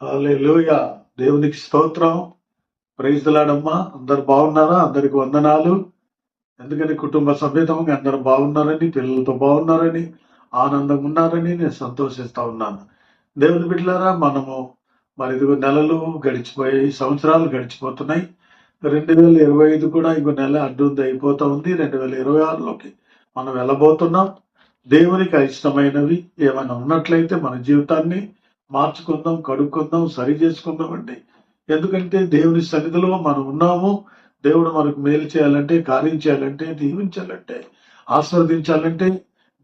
హల్లెలూయా. దేవునికి స్తోత్రం. Praise the lord అమ్మా. అందరు బాగున్నారా? అందరికి వందనాలు. ఎందుకని కుటుంబ సమేతంగా అందరూ బాగున్నారని, పిల్లలతో బాగున్నారని, ఆనందంగా ఉన్నారని నేను సంతోషిస్తా ఉన్నాను. దేవుని బిడ్డలారా, మనము మరి ఇదిగో నెలలు గడిచిపోయాయి, సంవత్సరాలు గడిచిపోతున్నాయి. 2025 కూడా ఇంకో నెల అడ్డుంది అయిపోతా ఉంది. 2026లోకి మనం వెళ్ళబోతున్నాం. దేవునికి అయిష్టమైనవి ఏమైనా ఉన్నట్లయితే మన జీవితాన్ని మార్చుకుందాం, కడుక్కుందాం, సరి చేసుకుందాం అండి. ఎందుకంటే దేవుని సన్నిధిలో మనం ఉన్నాము. దేవుడు మనకు మేలు చేయాలంటే, కార్యం చేయాలంటే, దీవించాలంటే, ఆస్వాదించాలంటే,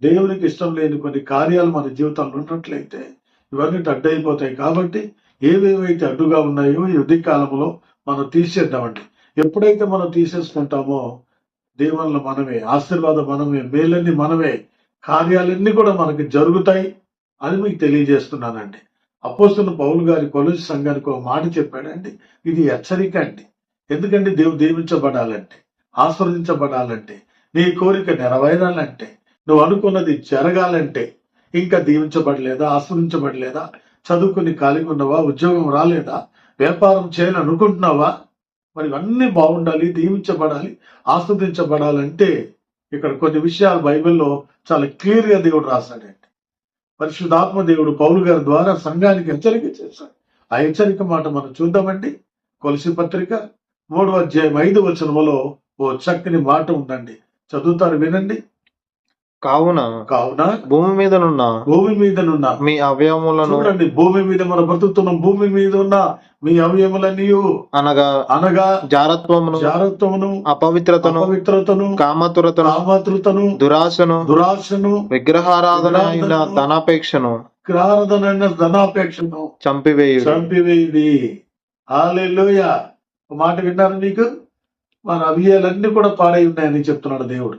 దేవునికి ఇష్టం లేని కొన్ని కార్యాలు మన జీవితంలో ఉన్నట్లయితే ఇవన్నీ అడ్డైపోతాయి. కాబట్టి ఏవేవైతే అడ్డుగా ఉన్నాయో ఈ ఉదయ కాలంలో మనం తీసేద్దామండి. ఎప్పుడైతే మనం తీసేసుకుంటామో దేవుళ్ళు మనమే, ఆశీర్వాదం మనమే, మేలన్నీ మనమే, కార్యాలన్నీ కూడా మనకి జరుగుతాయి అని మీకు తెలియజేస్తున్నానండి. అపోస్తలుడు పౌలు గారి కొలొస్సే సంఘానికి ఒక మాట చెప్పాడండి. ఇది హెచ్చరిక అండి. ఎందుకంటే దేవుడు దీవించబడాలంటే, ఆస్వాదించబడాలంటే, నీ కోరిక నెరవేరాలంటే, నువ్వు అనుకున్నది జరగాలంటే, ఇంకా దీవించబడలేదా, ఆస్వాదించబడలేదా, చదువుకుని ఖాళీగా ఉన్నవా, ఉద్యోగం రాలేదా, వ్యాపారం చేయాలనుకుంటున్నావా, మరి ఇవన్నీ బాగుండాలి, దీవించబడాలి, ఆస్వాదించబడాలంటే ఇక్కడ కొన్ని విషయాలు బైబిల్లో చాలా క్లియర్ గా దేవుడు రాశాడండి. పరిశుద్ధాత్మ దేవుడు పౌలు గారి ద్వారా సంఘానికి హెచ్చరిక చేశాడు. ఆ హెచ్చరిక మాట మనం చూద్దామండి. కొలస్సీ పత్రిక 3:5 ఓ చక్కని మాట ఉందండి. చదువుతారు, వినండి. కావున కావున భూమి మీదనున్న మీ అవయవములను, చూడండి, భూమి మీద మనం బ్రతుకుతున్నాం. భూమి మీద ఉన్న మీ అవయములన్నీ అనగా జారత్వమును, అపవిత్రతను, కామతురతను, దురాశను, విగ్రహారాధన అయిన ధనాపేక్షను చంపివేయుడి. హల్లెలూయా. ఒక మాట విన్నారు మీకు? మన అవయవాలన్నీ కూడా పాడై ఉన్నాయని చెప్తున్నాడు దేవుడు.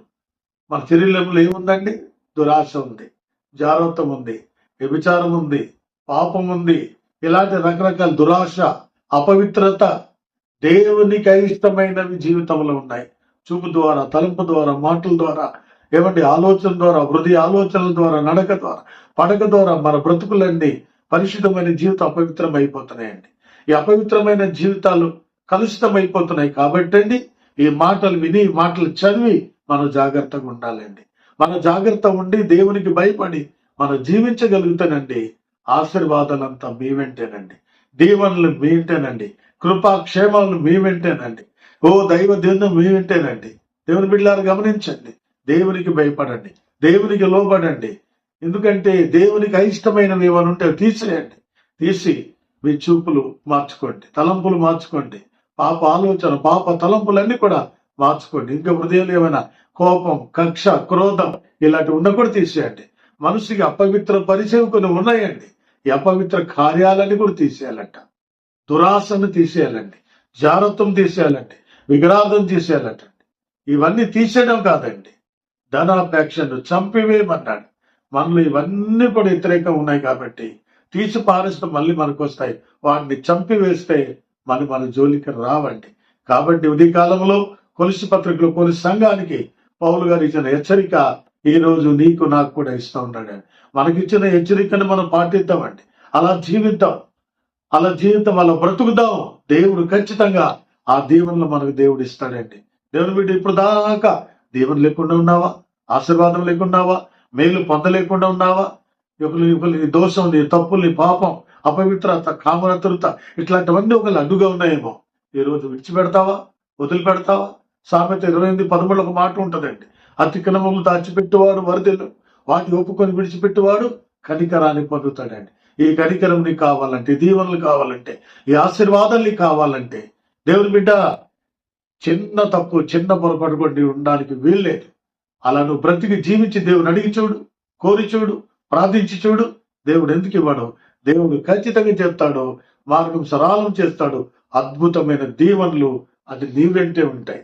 మన శరీరంలో ఏముందండి? దురాశ ఉంది, జారత్వం ఉంది, వ్యభిచారం ఉంది, పాపం ఉంది. ఇలాంటి రకరకాల దురాశ, అపవిత్రత, దేవునికి అయిష్టమైనవి జీవితంలో ఉన్నాయి. చూపు ద్వారా, తలంపు ద్వారా, మాటల ద్వారా, ఆలోచన ద్వారా, హృదయ ఆలోచనల ద్వారా, నడక ద్వారా, పడక ద్వారా మన బ్రతుకులన్నీ పరిశుద్ధమైన జీవితం అపవిత్రం అయిపోతున్నాయండి. ఈ అపవిత్రమైన జీవితాలు కలుషితం అయిపోతున్నాయి. కాబట్టి అండి, ఈ మాటలు విని, ఈ మాటలు చదివి మనం జాగ్రత్తగా ఉండాలండి. మన జాగ్రత్త ఉండి దేవునికి భయపడి మనం జీవించగలుగుతానండి. ఆశీర్వాదాలంతా మీ వెంటేనండి, దీవెనలు మీ వెంటేనండి, కృపాక్షేమాలు మీ వెంటేనండి, ఓ దైవ దీవెన మీ వెంటేనండి. దేవుని బిడ్డలారా గమనించండి, దేవునికి భయపడండి, దేవునికి లోబడండి. ఎందుకంటే దేవునికి అయిష్టమైనవి ఏమైనా ఉంటే తీసేయండి. తీసి మీ చూపులు మార్చుకోండి, తలంపులు మార్చుకోండి, పాప ఆలోచన, పాప తలంపులన్నీ కూడా మార్చుకోండి. ఇంకా హృదయంలో ఏమైనా కోపం, కక్ష, క్రోధం ఇలాంటి ఉన్న కూడా తీసేయండి. మనసుకి అపవిత్ర పరిచయం కొన్ని ఉన్నాయండి. ఈ అపవిత్ర కార్యాలన్నీ కూడా తీసేయాలంట. దురాశను తీసేయాలండి, జారత్వం తీసేయాలండి, విగ్రహార్థం తీసేయాలంట. ఇవన్నీ తీసేయడం కాదండి, ధనాపేక్షను చంపివేయమన్నాడు. మనలో ఇవన్నీ కూడా వ్యతిరేకం ఉన్నాయి. కాబట్టి తీసి పారేస్తే మళ్ళీ మనకు వస్తాయి. వాటిని చంపివేస్తే మన జోలికి రావండి. కాబట్టి ఉదయ కాలంలో కొలస్సీ పత్రికలో కొలస్సీ సంఘానికి పౌలు గారు ఇచ్చిన హెచ్చరిక ఈ రోజు నీకు నాకు కూడా ఇస్తూ ఉన్నాడు. మనకిచ్చిన హెచ్చరికను మనం పాటిద్దామండి. అలా జీవిద్దాం, అలా బ్రతుకుదాం. దేవుడు ఖచ్చితంగా ఆ దీవెనలు మనకు దేవుడు ఇస్తాడండి. దేవుని బిడ్డ, ఇప్పుడు దాకా దీవెన లేకుండా ఉన్నావా? ఆశీర్వాదం లేకున్నావా? మేలు పొందలేకుండా ఉన్నావా? నీ దోషం, నీ తప్పులు, నీ పాపం, అపవిత్రత, కామరతురత ఇట్లాంటివన్నీ ఒకళ్ళు అడ్డుగా ఉన్నాయేమో. ఈ రోజు విడిచిపెడతావా? వదిలిపెడతావా? సామెత 28:13 ఒక మాట ఉంటదండి. అతిక్రమములు దాచిపెట్టువాడు వరదలు, వాటి ఒప్పుకొని విడిచిపెట్టువాడు కనికరాన్ని పొందుతాడండి. ఈ కనికరం నీకు కావాలంటే, దీవెనలు కావాలంటే, ఈ ఆశీర్వాదాలు నీకు కావాలంటే, దేవుని బిడ్డ, చిన్న తప్పు, చిన్న పొరపాటు కూడా ఉండడానికి వీల్లేదు. అలా నువ్వు బ్రతికి జీవించి దేవుని అడిగి చూడు, కోరి చూడు, ప్రార్థించి చూడు. దేవుడు ఎందుకు ఇవ్వడు? దేవుడు ఖచ్చితంగా చెప్తాడు, మార్గం సరళం చేస్తాడు. అద్భుతమైన దీవెనలు అది నీ వెంటే ఉంటాయి.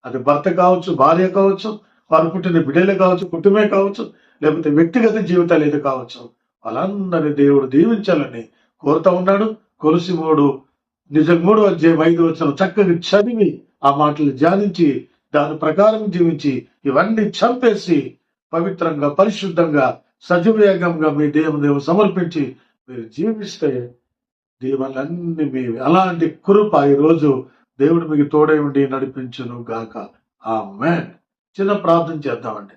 అది భర్త కావచ్చు, భార్య కావచ్చు, వారు పుట్టిన బిడ్డలే కావచ్చు, కుటుంబమే కావచ్చు, లేకపోతే వ్యక్తిగత జీవితాలు ఏది కావచ్చు. వాళ్ళందరినీ దేవుడు దీవించాలని కోరుతా ఉన్నాడు. కొలస్సీ 3:5 చక్కగా చదివి ఆ మాటలు ధ్యానించి దాని ప్రకారం జీవించి ఇవన్నీ చంపేసి పవిత్రంగా, పరిశుద్ధంగా, సజీవయాగంగా మీ దేవుని సమర్పించి మీరు జీవిస్తే దీవెనలన్నీ మీవి. అలాంటి కృప ఈరోజు దేవుడు మీకు తోడై ఉండి నడిపించును గాక. ఆమేన్. చిన్న ప్రార్థన చేద్దామండి.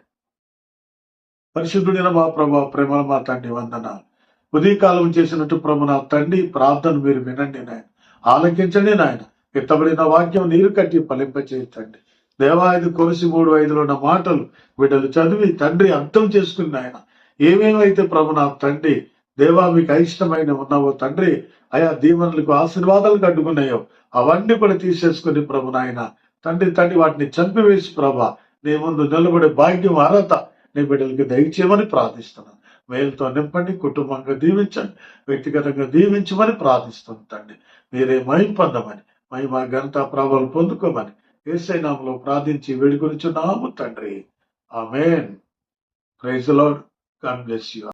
పరిశుద్ధుడైన మా ప్రభా, ప్రేమల మా తండ్రి, వందనాలు. ఉదయకాలం చేసినట్టు ప్రభు నా తండ్రి ప్రార్థన మీరు వినండి నాయన, ఆలకించండి నాయన. ఎత్తబడిన వాక్యం నీరు కట్టి ఫలింపచేయండి దేవా. 5:3:5 ఉన్న మాటలు బిడ్డలు చదివి తండ్రి అర్థం చేసుకుని ఆయన ఏమేమైతే ప్రభు నా తండ్రి దేవా మీకు అయిష్టమైన ఉన్నావో తండ్రి, అయా దీవెనలకు ఆశీర్వాదాలకు అడ్డుకున్నాయో అవన్నీ కూడా తీసేసుకుని ప్రభు నాయన తండ్రి వాటిని చంపివేసి ప్రభా నీ ముందు నిలబడే భాగ్యం అర్హత నీ బిడ్డలకి దయచేయమని ప్రార్థిస్తున్నాను. మేలుతో నింపండి, కుటుంబంగా దీవించండి, వ్యక్తిగతంగా దీవించమని ప్రార్థిస్తుంది తండ్రి. మీరే మహిమ పొందమని, మహిమ ఘనత ప్రభావాలు పొందుకోమని యేసయ్య నామములో ప్రార్థించి వేడుకొనుచున్నాము తండ్రి. ఆమేన్. Praise the Lord. God bless you.